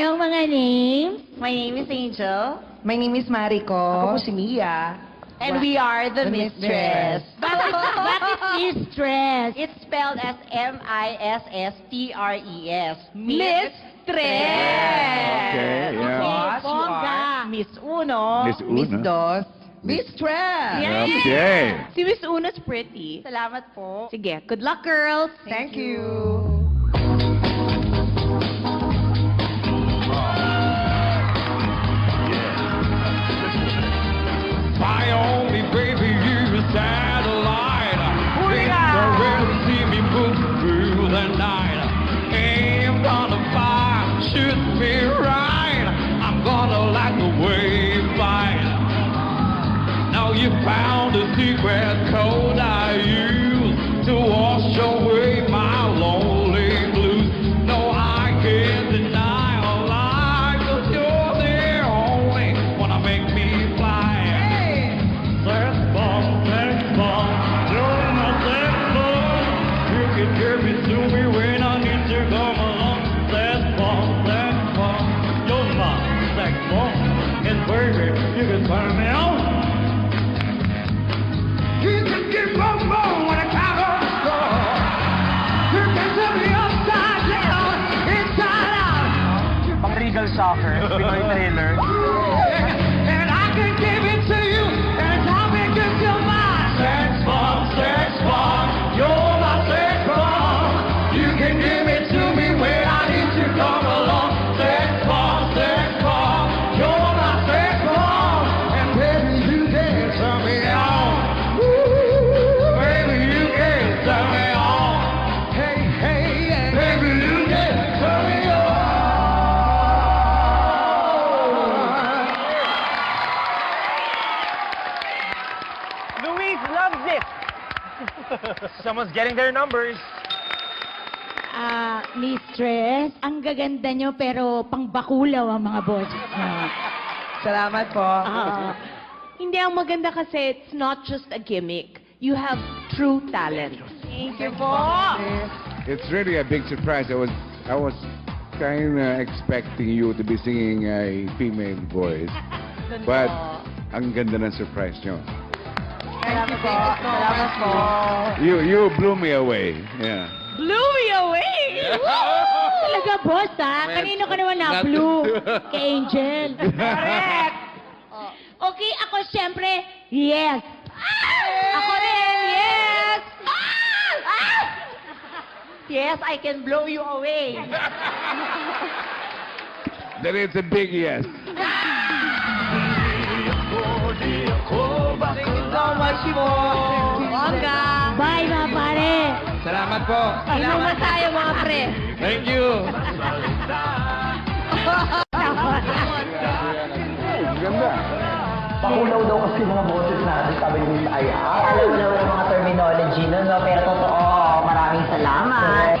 Inyong mga names? My name is Angel. My name is Mariko. Ako po si Mia. And we are the Mistress. Bakit mistress? It's spelled as M-I-S-S-T-R-E-S. Mistress! Okay, yeah. Boss, you Bongga. are Miss Uno. Miss Miss Una. Dos. Mistress! Okay. Si Miss Uno's pretty. Salamat po. Sige, good luck, girls. Thank you. Fly on me, baby, you a satellite. Don't really see me move through the night. Aim gonna fire, shoot me right. I'm gonna like the way you fight. Now you found a secret code I use to wash away my lonely blues. No, I can't deny a lie, 'cause you're the only one to make me fly. Sex bomb, you're my sex bomb. You can give it to me when I need to come along. Sex bomb, you're my sex bomb. And baby, you can turn me on. You can get more when I count on the score. You can turn me upside down, inside out. Pang Regal Soccer, Pinoy trailer. And I can give it to you, and I'll make you feel mine. Sex bomb, you're my sex bomb. You can give it to me when I need to come along. Sex bomb, you're my sex bomb. And baby, you can turn me on. Woo, baby, you can turn me on. Hey, hey, baby, you can turn me on. Luis loves it! Someone's getting their numbers. Mistress, ang gaganda nyo pero pangbakulaw ang mga boses nyo. Salamat po. Hindi, ang maganda kasi it's not just a gimmick. You have true talent. Thank you po. It's really a big surprise. I was kind of expecting you to be singing a female voice. But ang ganda ng surprise nyo. Thank you po. Salamat po. You blew me away. Yeah. Blew me away! Talaga, boss, ha? Kanino ka naman na blue? Kay Angel. Correct! Okay, ako siyempre, yes. Ako rin, yes. Yes, I can blow you away. Then it's a big yes. Thank you so much po. Bongga! Bye, mga pare. Salamat po. Inuman tayo, mga pre. Thank you. Ang ganda. Pakulaw daw kasi mga boses natin, sabi ni Miss Aya. Alam mo naman ang mga terminology nun, no? Pero totoo, maraming salamat.